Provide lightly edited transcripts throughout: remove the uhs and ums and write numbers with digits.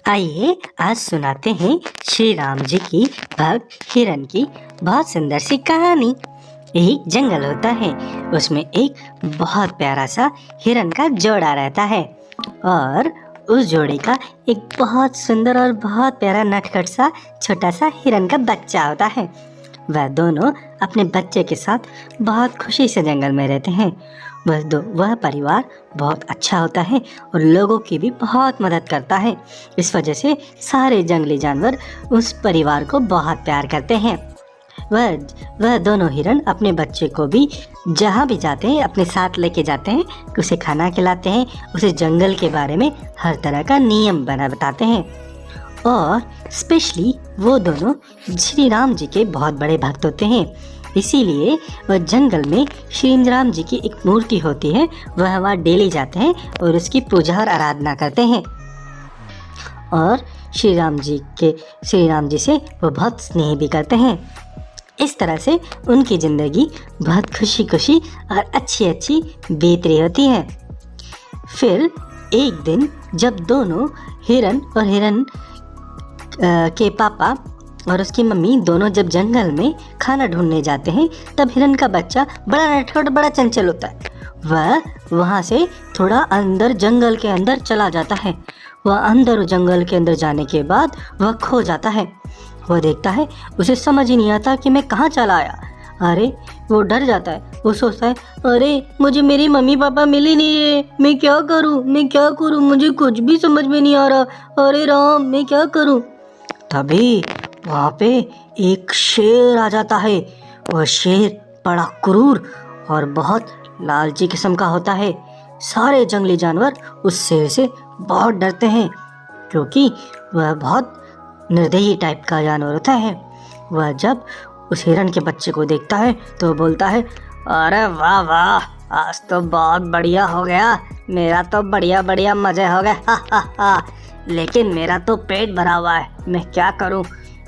आइए आज सुनाते हैं श्री राम जी की भक्त हिरण की बहुत सुंदर सी कहानी। एक जंगल होता है, उसमें एक बहुत प्यारा सा हिरण का जोड़ा रहता है और उस जोड़े का एक बहुत सुंदर और बहुत प्यारा नटखट सा छोटा सा हिरण का बच्चा होता है। वह दोनों अपने बच्चे के साथ बहुत खुशी से जंगल में रहते हैं। वह परिवार बहुत अच्छा होता है और लोगों की भी बहुत मदद करता है। इस वजह से सारे जंगली जानवर उस परिवार को बहुत प्यार करते हैं। वह दोनों हिरण अपने बच्चे को भी जहाँ भी जाते हैं अपने साथ लेके जाते हैं, उसे खाना खिलाते हैं, उसे जंगल के बारे में हर तरह का नियम बताते हैं। और स्पेशली वो दोनों श्री राम जी के बहुत बड़े भक्त होते हैं, इसीलिए वह जंगल में श्री राम जी की एक मूर्ति होती है, वह वहाँ डेली जाते हैं और उसकी पूजा और आराधना करते हैं। और श्री राम जी से वो बहुत स्नेह भी करते हैं। इस तरह से उनकी ज़िंदगी बहुत खुशी खुशी और अच्छी अच्छी बीत रही होती है। फिर एक दिन जब दोनों हिरण और हिरण के पापा और उसकी मम्मी दोनों जब जंगल में खाना ढूंढने जाते हैं, तब हिरण का बच्चा बड़ा नटखट बड़ा चंचल होता है। वह वहाँ से थोड़ा अंदर जंगल के अंदर चला जाता है। वह अंदर जंगल के अंदर जाने के बाद वह खो जाता है। वह देखता है, उसे समझ ही नहीं आता कि मैं कहाँ चला आया। अरे वो डर जाता है। वो सोचता है, अरे मुझे मेरी मम्मी पापा मिल ही नहीं रहे, मैं क्या करूँ, मुझे कुछ भी समझ में नहीं आ रहा। अरे राम, मैं क्या करूँ। तभी वहाँ पे एक शेर आ जाता है। वह शेर बड़ा क्रूर और बहुत लालची किस्म का होता है। सारे जंगली जानवर उस शेर से बहुत डरते हैं, क्योंकि वह बहुत निर्दयी टाइप का जानवर होता है। वह जब उस हिरण के बच्चे को देखता है तो बोलता है, अरे वाह वाह, आज तो बहुत बढ़िया हो गया, मेरा तो बढ़िया बढ़िया मज़े हो गए, हा हा हा। लेकिन मेरा तो पेट भरा हुआ है, मैं क्या करूं।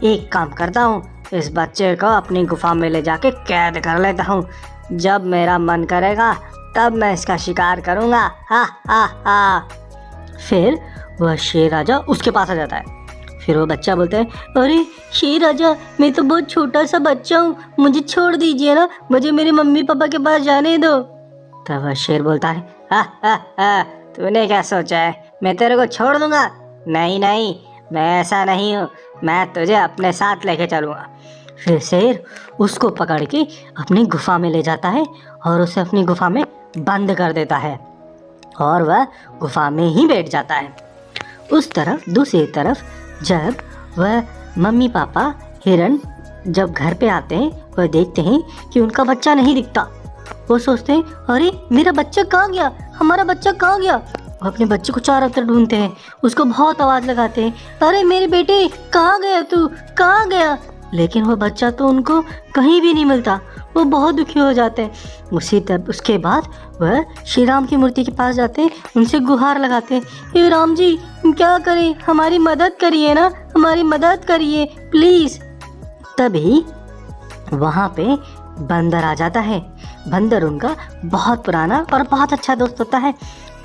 एक काम करता हूं, इस बच्चे को अपनी गुफा में ले जाके कैद कर लेता हूं। जब मेरा मन करेगा तब मैं इसका शिकार करूंगा, हा हा हा। फिर वह शेर राजा उसके पास आ जाता है। फिर वो बच्चा बोलता है, अरे शेर राजा, मैं तो बहुत छोटा सा बच्चा हूँ, मुझे छोड़ दीजिए ना, मुझे मेरे मम्मी पापा के पास जाने दो। तब वह शेर बोलता है, हा हा हा, तूने क्या सोचा है, मैं तेरे को छोड़ दूंगा। नहीं नहीं, मैं ऐसा नहीं हूँ, मैं तुझे अपने साथ लेके चलूँगा। फिर शेर उसको पकड़ के अपनी गुफा में ले जाता है और उसे अपनी गुफा में बंद कर देता है और वह गुफा में ही बैठ जाता है। उस तरफ दूसरी तरफ जब वह मम्मी पापा हिरण जब घर पे आते हैं, वह देखते हैं कि उनका बच्चा नहीं दिखता। वो सोचते हैं, अरे मेरा बच्चा कहाँ गया, हमारा बच्चा कहाँ गया। वो अपने बच्चे को चारों तरफ ढूंढते हैं, उसको बहुत आवाज़ लगाते हैं, अरे मेरे बेटे कहाँ गया तू, कहाँ गया। लेकिन वो बच्चा तो उनको कहीं भी नहीं मिलता। वो बहुत दुखी हो जाते हैं। उसके बाद वह श्री राम की मूर्ति के पास जाते हैं, उनसे गुहार लगाते हैं, हे राम जी क्या करें, हमारी मदद करिए ना, हमारी मदद करिए प्लीज़। तभी वहाँ पे बंदर आ जाता है। बंदर उनका बहुत पुराना और बहुत अच्छा दोस्त होता है।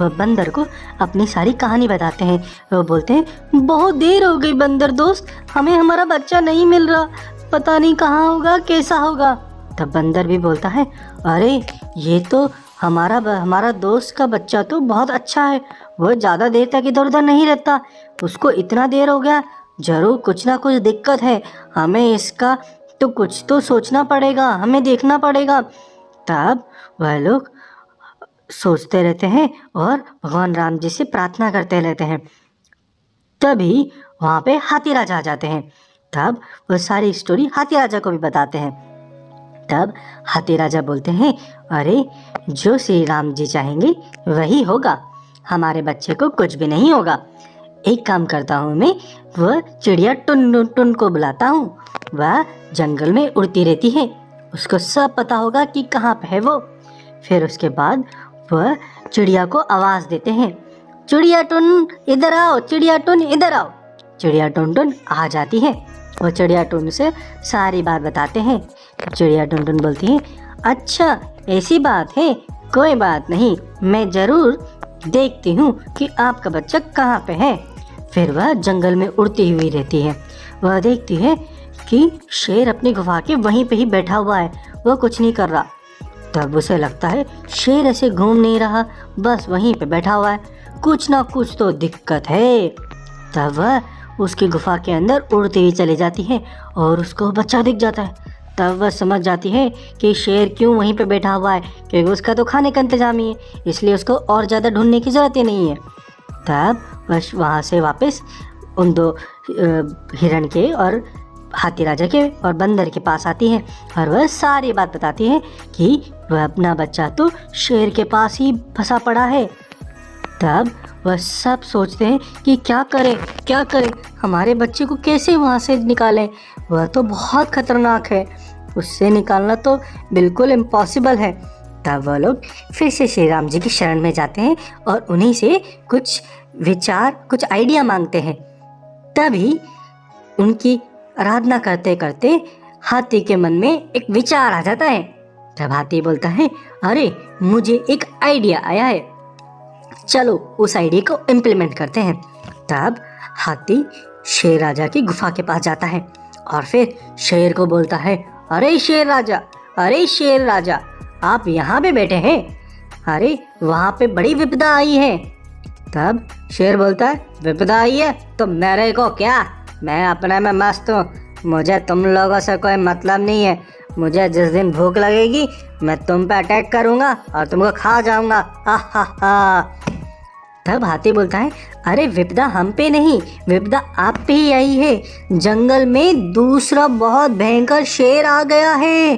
वह बंदर को अपनी सारी कहानी बताते हैं। वो बोलते हैं, बहुत देर हो गई बंदर दोस्त, हमें हमारा बच्चा नहीं मिल रहा, पता नहीं कहाँ होगा, कैसा होगा। तब बंदर भी बोलता है, अरे ये तो हमारा दोस्त का बच्चा तो बहुत अच्छा है, वो ज़्यादा देर तक इधर उधर नहीं रहता, उसको इतना देर हो गया, ज़रूर कुछ ना कुछ दिक्कत है, हमें इसका तो कुछ तो सोचना पड़ेगा, हमें देखना पड़ेगा। तब वह लोग सोचते रहते हैं और भगवान राम जी से प्रार्थना करते रहते हैं। तभी वहाँ पे हाथी राजा आ जाते हैं। तब वह सारी स्टोरी हाथी राजा को भी बताते हैं। तब हाथी राजा बोलते हैं, अरे जो श्री राम जी चाहेंगे वही होगा, हमारे बच्चे को कुछ भी नहीं होगा। एक काम करता हूँ, मैं वह चिड़िया टुन टुन को बुलाता हूँ, वह जंगल में उड़ती रहती है, उसको सब पता होगा कि कहाँ पे है वो। फिर उसके बाद वह चिड़िया को आवाज़ देते हैं, चिड़िया टुन इधर आओ, चिड़िया टुन इधर आओ। चिड़िया टुन टुन आ जाती है। वो चिड़िया टुन से सारी बात बताते हैं। चिड़िया टुन टुन बोलती है, अच्छा ऐसी बात है, कोई बात नहीं, मैं ज़रूर देखती हूँ कि आपका बच्चा कहाँ पे है। फिर वह जंगल में उड़ती हुई रहती है। वह देखती है कि शेर अपनी गुफा के वहीं पे ही बैठा हुआ है, वह कुछ नहीं कर रहा। तब उसे लगता है शेर ऐसे घूम नहीं रहा, बस वहीं पे बैठा हुआ है, कुछ ना कुछ तो दिक्कत है। तब वह उसकी गुफा के अंदर उड़ती हुई चली जाती है और उसको बच्चा दिख जाता है। तब वह समझ जाती है कि शेर क्यों वहीं पे बैठा हुआ है, क्योंकि उसका तो खाने का इंतजाम ही है, इसलिए उसको और ज़्यादा ढूंढने की ज़रूरत ही नहीं है। तब वह वहाँ से वापस उन दो हिरण के और हाथी राजा के और बंदर के पास आती है और वह सारी बात बताती है कि वह अपना बच्चा तो शेर के पास ही फंसा पड़ा है। तब वह सब सोचते हैं कि क्या करें, हमारे बच्चे को कैसे वहाँ से निकालें, वह तो बहुत खतरनाक है, उससे निकालना तो बिल्कुल इम्पॉसिबल है। तब वह लोग फिर से श्री राम जी की शरण में जाते हैं और उन्हीं से कुछ विचार, कुछ आइडिया मांगते हैं। तभी उनकी आराधना करते करते हाथी के मन में एक विचार आ जाता है। तब हाथी बोलता है, अरे मुझे एक आइडिया आया है, चलो उस आइडिया को इम्प्लीमेंट करते हैं। तब हाथी शेर राजा की गुफा के पास जाता है और फिर शेर को बोलता है, अरे शेर राजा, आप यहाँ पे बैठे हैं, अरे वहाँ पे बड़ी विपदा आई है। तब शेर बोलता है, विपदा आई है तो मेरे को क्या, मैं अपने में मस्त हूँ, मुझे तुम लोगों से कोई मतलब नहीं है, मुझे जिस दिन भूख लगेगी मैं तुम पे अटैक करूँगा और तुमको खा जाऊँगा, हा हा हा। तब हाथी बोलता है, अरे विपदा हम पे नहीं, विपदा आप पे ही आई है, जंगल में दूसरा बहुत भयंकर शेर आ गया है,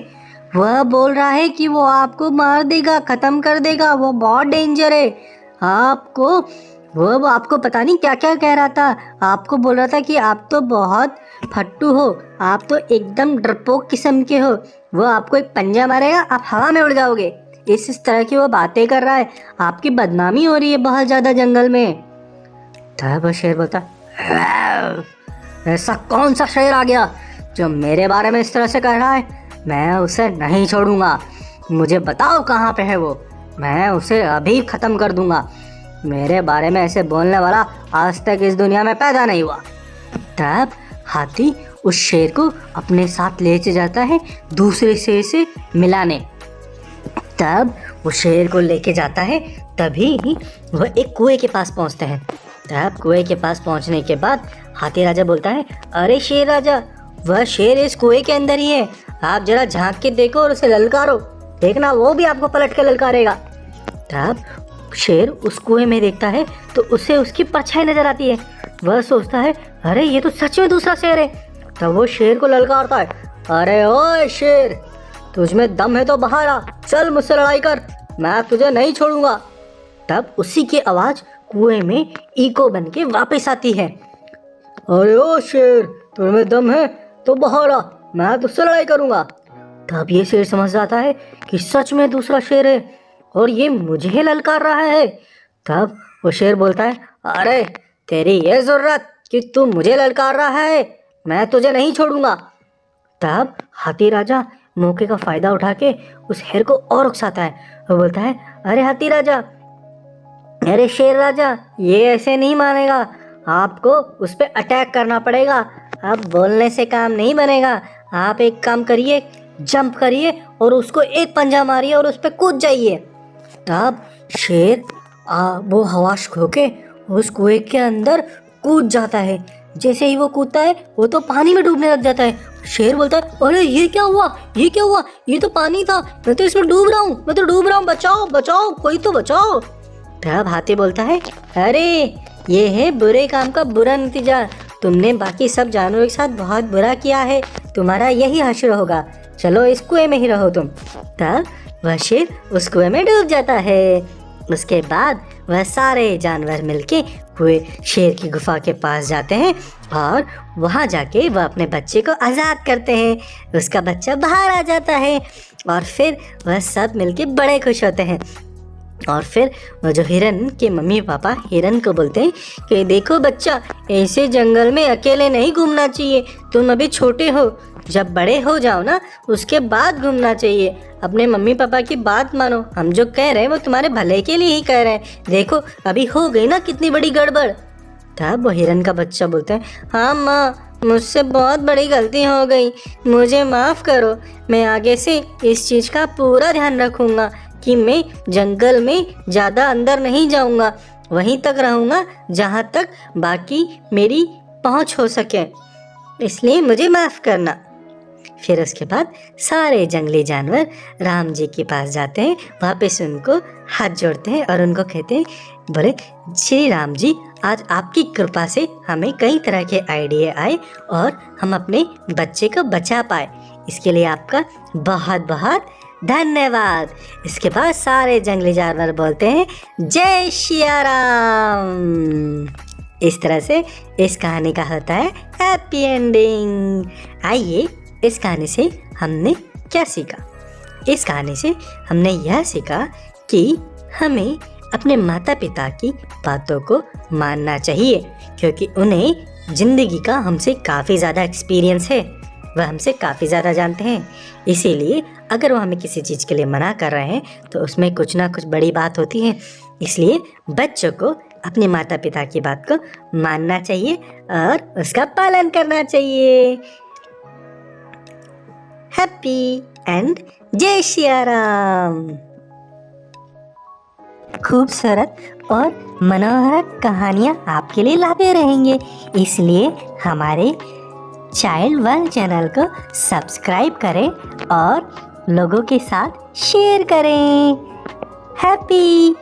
वह बोल रहा है कि वो आपको मार देगा, खत्म कर देगा, वो बहुत डेंजर है आपको, वो आपको पता नहीं क्या क्या कह रहा था, आपको बोल रहा था कि आप तो बहुत फट्टू हो, आप तो एकदम डरपोक किस्म के हो, वो आपको एक पंजा मारेगा, आप हवा में उड़ जाओगे, इस तरह की वो बातें कर रहा है, आपकी बदनामी हो रही है बहुत ज़्यादा जंगल में। तब शेर बोलता, ऐसा कौन सा शेर आ गया जो मेरे बारे में इस तरह से कह रहा है, मैं उसे नहीं छोड़ूंगा, मुझे बताओ कहाँ पे है वो, मैं उसे अभी ख़त्म कर दूंगा, मेरे बारे में ऐसे बोलने वाला आज तक इस दुनिया में पैदा नहीं हुआ। तब हाथी उस शेर को अपने साथ ले जाता है दूसरे शेर से मिलाने। तब वो शेर को लेके जाता है, तभी वह एक कुएं के पास पहुंचते हैं। तब कुएं के पास पहुंचने के बाद हाथी राजा बोलता है, अरे शेर राजा, वह शेर इस कुएं के अंदर ही है, आप जरा झांक के देखो और उसे ललकारो, देखना वो भी आपको पलट के ललकारेगा। तब शेर उस कुएं में देखता है तो उसे उसकी परछाई नजर आती है, वह सोचता है, अरे ये तो सच में दूसरा शेर है। तब वो शेर को ललकारता है, अरे ओए शेर, तुझमें दम है तो बाहर आ, चल मुझसे लड़ाई कर, मैं तुझे नहीं छोड़ूंगा। तब उसी की आवाज़ कुएं में इको बन के वापस आती है, अरे ओ शेर, तुझमें दम है तो बाहर आ, मैं तुझसे लड़ाई करूंगा। तब ये शेर समझ जाता है कि सच में दूसरा शेर है और ये मुझे ललकार रहा है। तब वो शेर बोलता है, अरे तेरी ये ज़रूरत कि तू मुझे ललकार रहा है, मैं तुझे नहीं छोड़ूंगा। तब हाथी राजा मौके का फ़ायदा उठा के उस शेर को और उकसाता है, वो बोलता है, अरे हाथी राजा, अरे शेर राजा, ये ऐसे नहीं मानेगा, आपको उस पर अटैक करना पड़ेगा, आप बोलने से काम नहीं बनेगा, आप एक काम करिए, जंप करिए और उसको एक पंजा मारिए और उस पर कूद जाइए। तब शेर वो हवाश खो के उस कुएं के अंदर कूद जाता है। जैसे ही वो कूदता है वो तो पानी में डूबने लग जाता है। शेर बोलता है, अरे ये क्या हुआ, ये तो पानी था, मैं तो इसमें डूब रहा हूँ, बचाओ, कोई तो बचाओ। तब हाथी बोलता है, अरे ये है बुरे काम का बुरा नतीजा, तुमने बाकी सब जानवरों के साथ बहुत बुरा किया है, तुम्हारा यही हश्र होगा, चलो इस कुएं में ही रहो तुम। तब वह शेर उस कुएं में डूब जाता है। उसके बाद वह सारे जानवर मिलके कुएं शेर की गुफा के पास जाते हैं और वहाँ जाके वह अपने बच्चे को आज़ाद करते हैं। उसका बच्चा बाहर आ जाता है और फिर वह सब मिलके बड़े खुश होते हैं। और फिर वह जो हिरन के मम्मी पापा हिरन को बोलते हैं कि देखो बच्चा, ऐसे जंगल में अकेले नहीं घूमना चाहिए, तुम अभी छोटे हो, जब बड़े हो जाओ ना उसके बाद घूमना चाहिए, अपने मम्मी पापा की बात मानो, हम जो कह रहे हैं वो तुम्हारे भले के लिए ही कह रहे हैं, देखो अभी हो गई ना कितनी बड़ी गड़बड़। तब वो हिरन का बच्चा बोलता है, हाँ माँ, मुझसे बहुत बड़ी गलती हो गई, मुझे माफ़ करो। मैं आगे से इस चीज़ का पूरा ध्यान रखूँगा कि मैं जंगल में ज़्यादा अंदर नहीं जाऊँगा, वहीं तक रहूँगा जहाँ तक बाकी मेरी पहुँच हो सके, इसलिए मुझे माफ़ करना। फिर उसके बाद सारे जंगली जानवर राम जी के पास जाते हैं, वापस उनको हाथ जोड़ते हैं और उनको कहते हैं, बोले, श्री राम जी, आज आपकी कृपा से हमें कई तरह के आइडिया आए और हम अपने बच्चे को बचा पाए, इसके लिए आपका बहुत बहुत धन्यवाद। इसके बाद सारे जंगली जानवर बोलते हैं, जय सिया राम। इस तरह से इस कहानी का होता है हैप्पी एंडिंग। आइए, इस कहानी से हमने क्या सीखा? इस कहानी से हमने यह सीखा कि हमें अपने माता पिता की बातों को मानना चाहिए, क्योंकि उन्हें ज़िंदगी का हमसे काफ़ी ज़्यादा एक्सपीरियंस है, वह हमसे काफ़ी ज़्यादा जानते हैं। इसीलिए अगर वो हमें किसी चीज़ के लिए मना कर रहे हैं तो उसमें कुछ ना कुछ बड़ी बात होती है। इसलिए बच्चों को अपने माता पिता की बात को मानना चाहिए और उसका पालन करना चाहिए। हैप्पी एंड जय सिया राम। खूबसूरत और मनोहर कहानियाँ आपके लिए लाते रहेंगे, इसलिए हमारे चाइल्ड वर्ल्ड चैनल को सब्सक्राइब करें और लोगों के साथ शेयर करें। हैप्पी